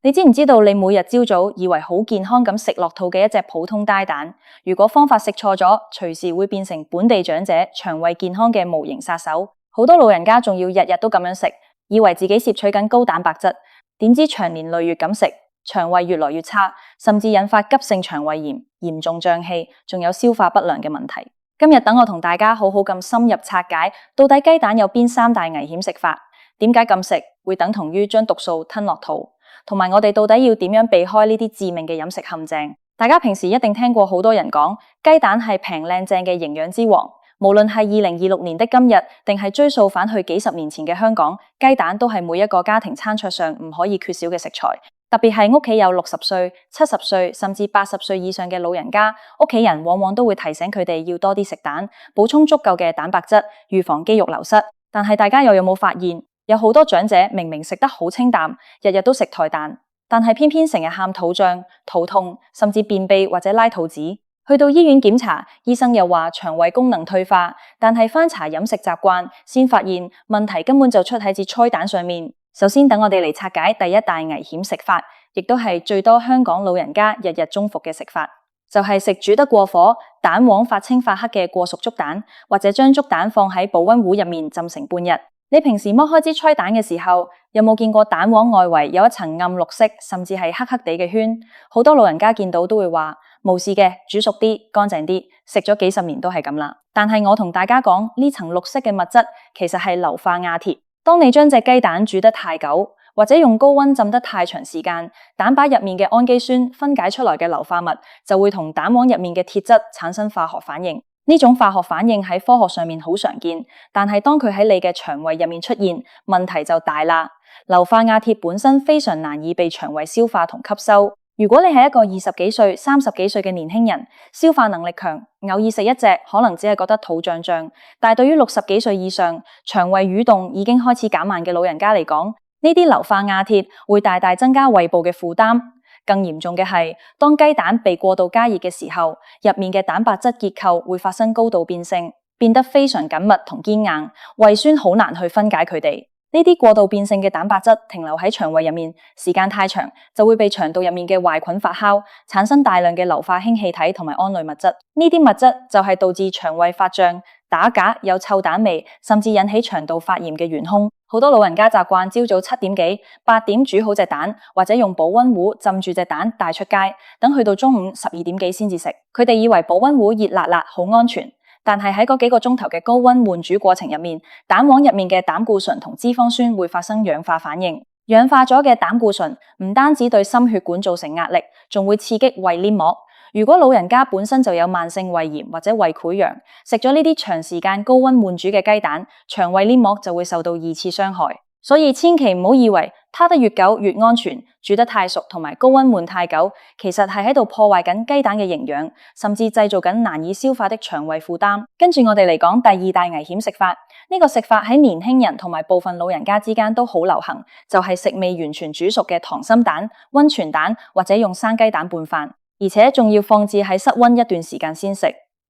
你知唔知道你每日朝早以為好健康咁食落肚嘅一隻普通呆蛋，如果方法食錯咗，隨時會變成本地長者腸胃健康嘅無形殺手。好多老人家仲要日日都咁樣食，以為自己攝取緊高蛋白質，點知長年累月咁食，腸胃越來越差，甚至引發急性腸胃炎、嚴重脹氣，仲有消化不良嘅問題。今日等我同大家好好咁深入拆解，到底雞蛋有邊三大危險食法，點解咁食會等同於將毒素吞落肚，同埋我哋到底要點樣避開呢啲致命嘅飲食陷阱。大家平時一定聽過好多人講雞蛋係平靚正嘅營養之王，無論係2026年的今日，定係追溯返去幾十年前嘅香港，雞蛋都係每一個家庭餐桌上唔可以缺少嘅食材。特別係屋企有60歲、70歲甚至80歲以上嘅老人家，屋企人往往都會提醒佢哋要多啲食蛋，補充足夠嘅蛋白質，預防肌肉流失。但係大家又有冇發現，有好多長者明明食得好清淡，日日都食台蛋，但係偏偏成日喊肚脹、肚痛，甚至便秘或者拉肚子。去到醫院檢查，醫生又話腸胃功能退化，但係翻查飲食習慣，先發現問題根本就出喺隻菜蛋上面。首先等我哋嚟拆解第一大危險食法，亦都係最多香港老人家日日中伏嘅食法，就係食煮得過火、蛋黃發青發黑嘅過熟粥蛋，或者將粥蛋放喺保溫壺入面浸成半日。你平時剝開支菜蛋嘅時候，有冇見過蛋黃外圍有一層暗綠色，甚至係黑黑地嘅圈？好多老人家見到都會話冇事嘅，煮熟啲，乾淨啲，食咗幾十年都係咁啦。但係我同大家講，呢層綠色嘅物質其實係硫化亞鐵。當你將隻雞蛋煮得太久，或者用高溫浸得太長時間，蛋白入面嘅氨基酸分解出來嘅硫化物就會同蛋黃入面嘅鐵質產生化學反應。呢種化學反應喺科學上面好常見，但係當佢喺你嘅腸胃入面出現，問題就大啦。硫化亞鐵本身非常難以被腸胃消化同吸收。如果你係一個20幾歲、30幾歲嘅年輕人，消化能力強，偶爾食一隻可能只係覺得肚脹脹，但係對於60幾歲以上，腸胃蠕動已經開始減慢嘅老人家嚟講，呢啲硫化亞鐵會大大增加胃部嘅負擔。更嚴重嘅係，當雞蛋被過度加熱嘅時候，入面嘅蛋白質結構會發生高度變性，變得非常緊密同堅硬，胃酸好難去分解佢哋。呢啲過度變性嘅蛋白質停留喺腸胃入面，時間太長就會被腸道入面嘅壞菌發酵，產生大量嘅硫化氫氣體同埋胺類物質。呢啲物質就係導致腸胃發脹、打嗝、有臭蛋味，甚至引起腸道發炎嘅元兇。好多老人家習慣朝早7點幾、8點煮好隻蛋，或者用保溫壺浸住隻蛋帶出街，等去到中午12點幾先至食。佢哋以為保溫壺熱辣辣好安全。但係喺嗰幾個鐘頭嘅高溫燜煮過程入面，蛋黃入面嘅膽固醇同脂肪酸會發生氧化反應。氧化咗嘅膽固醇唔單止對心血管造成壓力，仲會刺激胃黏膜。如果老人家本身就有慢性胃炎或者胃潰瘍，食咗呢啲長時間高溫燜煮嘅雞蛋，腸胃黏膜就會受到2次傷害。所以千祈唔好以為攤得越久越安全，煮得太熟同埋高溫燜太久，其實係喺度破壞緊雞蛋嘅營養，甚至製造緊難以消化的腸胃負擔。跟住我哋嚟講第二大危險食法，呢個食法喺年輕人同埋部分老人家之間都好流行，就係食未完全煮熟嘅溏心蛋、溫泉蛋或者用生雞蛋拌飯，而且仲要放置喺室溫一段時間先食。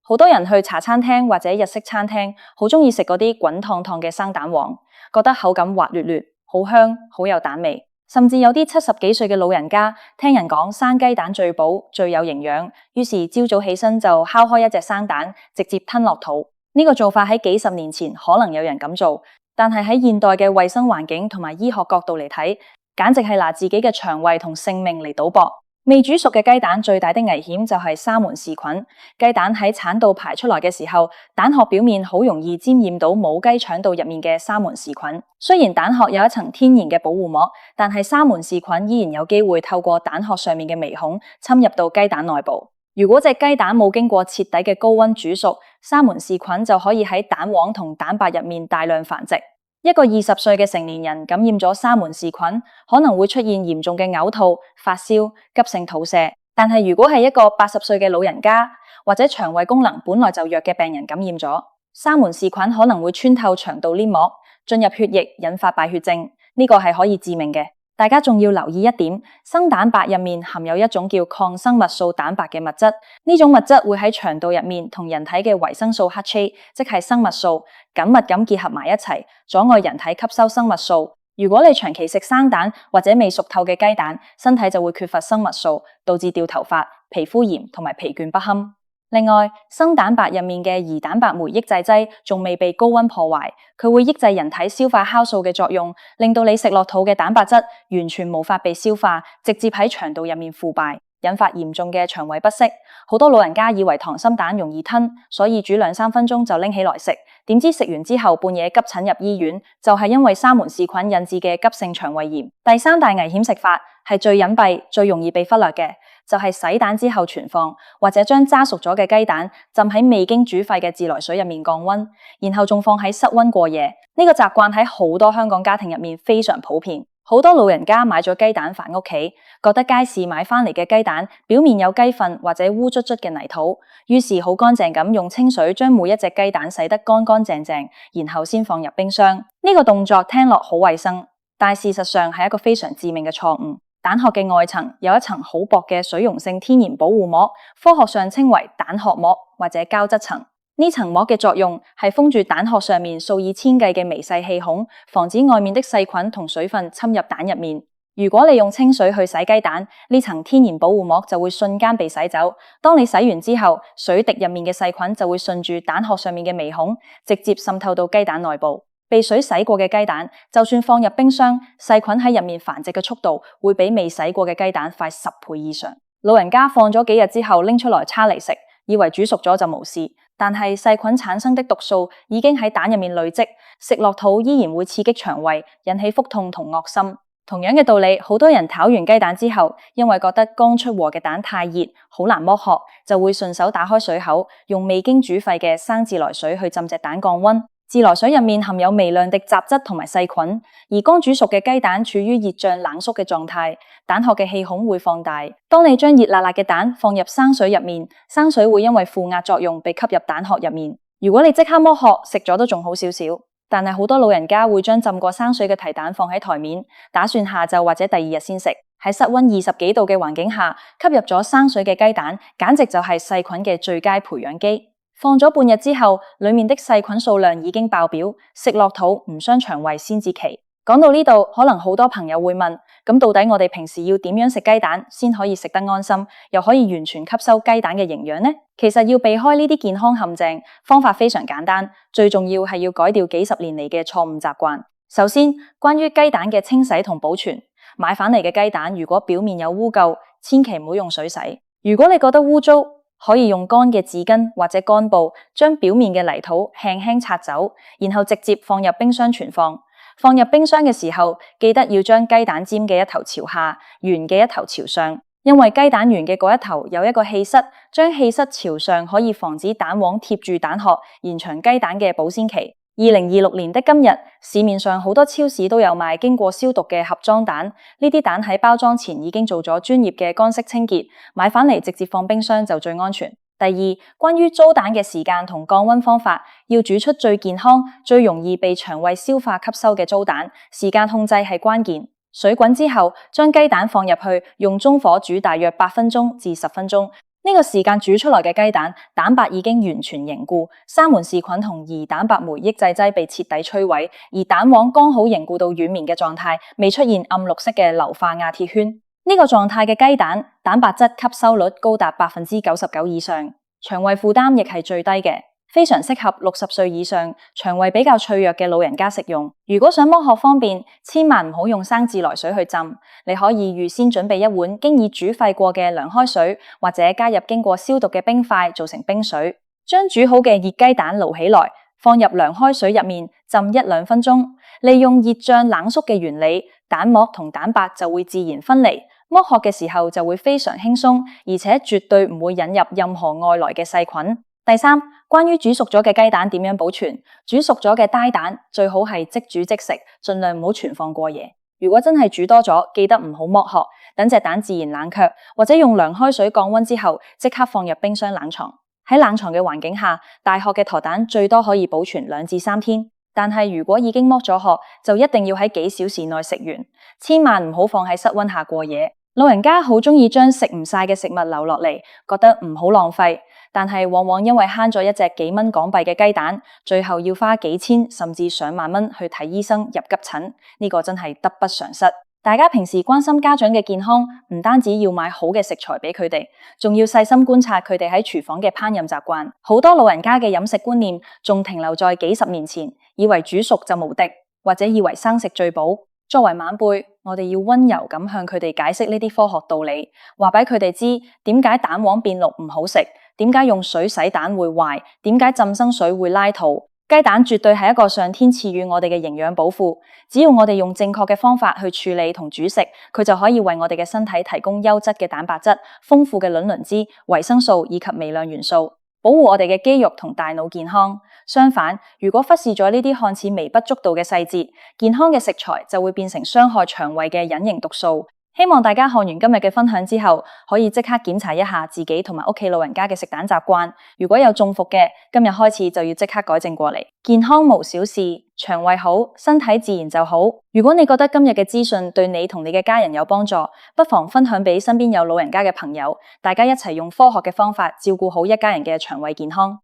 好多人去茶餐廳或者日式餐廳，好鍾意食嗰啲滾燙燙嘅生蛋黃，覺得口感滑捋捋，好香，好有蛋味。甚至有啲70幾歲嘅老人家，聽人講生雞蛋最補、最有營養，於是朝早起身就敲開一隻生蛋，直接吞落肚。呢個做法喺幾十年前可能有人咁做，但係喺現代嘅衛生環境同埋醫學角度嚟睇，簡直係拿自己嘅腸胃同性命嚟賭博。未煮熟嘅雞蛋最大的危險就係沙門氏菌。雞蛋喺產道排出來嘅時候，蛋殼表面好容易沾染到母雞腸道入面嘅沙門氏菌。雖然蛋殼有一層天然嘅保護膜，但係沙門氏菌依然有機會透過蛋殼上面嘅微孔侵入到雞蛋內部。如果隻雞蛋冇經過徹底嘅高溫煮熟，沙門氏菌就可以喺蛋黃同蛋白入面大量繁殖。一個20歲嘅成年人感染咗沙門氏菌，可能會出現嚴重嘅嘔吐、發燒、急性肚瀉。但係如果係一個80歲嘅老人家，或者腸胃功能本來就弱嘅病人感染咗，沙門氏菌可能會穿透腸道黏膜，進入血液，引發敗血症，呢個係可以致命嘅。大家仲要留意一點，生蛋白入面含有一種叫抗生物素蛋白嘅物質，呢種物質會喺腸道入面同人體嘅維生素 HA， 即係生物素緊密咁結合埋一齊，阻礙人體吸收生物素，如果你長期食生蛋或者未熟透嘅雞蛋，身體就會缺乏生物素，導致掉頭髮、皮膚炎同埋疲倦不堪。另外，生蛋白入面嘅胰蛋白酶抑制劑仲未被高溫破壞，佢會抑制人體消化酵素嘅作用，令到你食落肚嘅蛋白質完全無法被消化，直接喺腸道入面腐敗，引發嚴重嘅腸胃不適。好多老人家以為溏心蛋容易吞，所以煮2-3分鐘就拎起來食，點知食完之後半夜急診入醫院，就係因為沙門氏菌引致嘅急性腸胃炎。第三大危險食法係最隱蔽、最容易被忽略嘅，就係洗蛋之後存放，或者將炸熟咗嘅雞蛋浸喺未經煮沸嘅自來水入面降溫，然後仲放喺室溫過夜。呢個習慣喺好多香港家庭入面非常普遍。好多老人家買咗雞蛋返屋企，覺得街市買返嚟嘅雞蛋表面有雞糞或者烏卒卒嘅泥土，於是好乾淨咁用清水將每一隻雞蛋洗得乾乾淨淨，然後先放入冰箱。呢個動作聽落好衛生，但事實上係一個非常致命嘅錯誤。蛋殼嘅外層有一層好薄嘅水溶性天然保護膜，科學上稱為蛋殼膜或者膠質層。呢層膜嘅作用係封住蛋殼上面數以千計嘅微細氣孔，防止外面的細菌同水分侵入蛋入面。如果你用清水去洗雞蛋，呢層天然保護膜就會瞬間被洗走。當你洗完之後，水滴入面嘅細菌就會順住蛋殼上面嘅微孔，直接滲透到雞蛋內部。被水洗過嘅雞蛋，就算放入冰箱，細菌喺入面繁殖嘅速度會比未洗過嘅雞蛋快10倍以上。老人家放咗幾日之後拎出來叉嚟食，以為煮熟咗就無事，但係細菌產生的毒素已經喺蛋入面累積，食落肚依然會刺激腸胃，引起腹痛同噁心。同樣嘅道理，好多人炒完雞蛋之後，因為覺得剛出鍋嘅蛋太熱，好難剝殼，就會順手打開水口，用未經煮沸嘅生自來水去浸隻蛋降溫。自來水入面含有微量的雜質同埋細菌，而剛煮熟嘅雞蛋處於熱脹冷縮嘅狀態，蛋殼嘅氣孔會放大。當你將熱辣辣嘅蛋放入生水入面，生水會因為負壓作用被吸入蛋殼入面。如果你即刻剝殼食咗都仲好少少，但係好多老人家會將浸過生水嘅提蛋放喺台面，打算下晝或者第2日先食。喺室溫20幾度嘅環境下，吸入咗生水嘅雞蛋，簡直就係細菌嘅最佳培養基。放咗半日之後，裏面的細菌數量已經爆表，食落肚唔傷腸胃先至奇。講到呢度，可能好多朋友會問，咁到底我哋平時要點樣食雞蛋先可以食得安心，又可以完全吸收雞蛋嘅營養呢？其實要避開呢啲健康陷阱，方法非常簡單，最重要係要改掉幾十年嚟嘅錯誤習慣。首先，關於雞蛋嘅清洗同保存，買返嚟嘅雞蛋如果表面有污垢，千祈唔好用水洗。如果你覺得污糟，可以用乾嘅紙巾或者乾布將表面嘅泥土輕輕擦走，然後直接放入冰箱存放。放入冰箱嘅時候，記得要將雞蛋尖嘅一頭朝下，圓嘅一頭朝上，因為雞蛋圓嘅嗰一頭有一個氣室，將氣室朝上可以防止蛋黃貼住蛋殼，延長雞蛋嘅保鮮期。2026年的今日，市面上好多超市都有賣經過消毒嘅盒裝蛋，呢啲蛋喺包裝前已經做咗專業嘅乾式清潔，買返嚟直接放冰箱就最安全。第二，關於糟蛋嘅時間同降溫方法，要煮出最健康、最容易被腸胃消化吸收嘅糟蛋，時間控制係關鍵。水滾之後，將雞蛋放入去，用中火煮大約8分鐘至10分鐘。呢個時間煮出來嘅雞蛋，蛋白已經完全凝固，沙門氏菌同胰蛋白酶抑制劑被徹底摧毀，而蛋黃剛好凝固到軟綿嘅狀態，未出現暗綠色嘅硫化亞鐵圈。呢個狀態嘅雞蛋，蛋白質吸收率高達99%以上，腸胃負擔亦係最低嘅，非常適合60歲以上、腸胃比較脆弱嘅老人家食用。如果想剝殼方便，千萬唔好用生自來水去浸，你可以預先準備一碗經已煮沸過嘅涼開水，或者加入經過消毒嘅冰塊做成冰水，將煮好嘅熱雞蛋撈起來，放入涼開水入面浸1-2分鐘，利用熱脹冷縮嘅原理，蛋膜同蛋白就會自然分離，剝殼嘅時候就會非常輕鬆，而且絕對唔會引入任何外來嘅細菌。第三，關於煮熟咗嘅雞蛋點樣保存？煮熟咗嘅呆蛋最好係即煮即食，盡量唔好存放過夜。如果真係煮多咗，記得唔好剝殼，等隻蛋自然冷卻，或者用涼開水降溫之後，即刻放入冰箱冷藏。喺冷藏嘅環境下，大殼嘅駝蛋最多可以保存2至3天。但係如果已經剝咗殼，就一定要喺幾小時內食完，千萬唔好放喺室溫下過夜。老人家好鍾意將食唔晒嘅食物留落嚟，覺得唔好浪費，但係往往因為慳咗一隻幾蚊港幣嘅雞蛋，最後要花幾千甚至上萬蚊去睇醫生入急診，呢個真係得不償失。大家平時關心家長嘅健康，唔單止要買好嘅食材俾佢哋，仲要細心觀察佢哋喺廚房嘅烹飪習慣。好多老人家嘅飲食觀念仲停留在幾十年前，以為煮熟就無敵，或者以為生食最補。作為晚輩，我哋要溫柔咁向佢哋解釋呢啲科學道理，話俾佢哋知點解蛋黃變綠唔好食，點解用水洗蛋會壞，點解浸生水會拉肚。雞蛋絕對係一個上天賜予我哋嘅營養寶庫，只要我哋用正確嘅方法去處理同煮食，佢就可以為我哋嘅身體提供優質嘅蛋白質、豐富嘅卵磷脂、維生素以及微量元素，保護我哋嘅肌肉同大腦健康。相反，如果忽視咗呢啲看似微不足道嘅細節，健康嘅食材就會變成傷害腸胃嘅隱形毒素。希望大家看完今日嘅分享之後，可以即刻檢查一下自己同埋屋企老人家嘅食蛋習慣。如果有中伏嘅，今日開始就要即刻改正過嚟。健康無小事，腸胃好，身體自然就好。如果你覺得今日嘅資訊對你同你嘅家人有幫助，不妨分享俾身邊有老人家嘅朋友，大家一齊用科學嘅方法照顧好一家人嘅腸胃健康。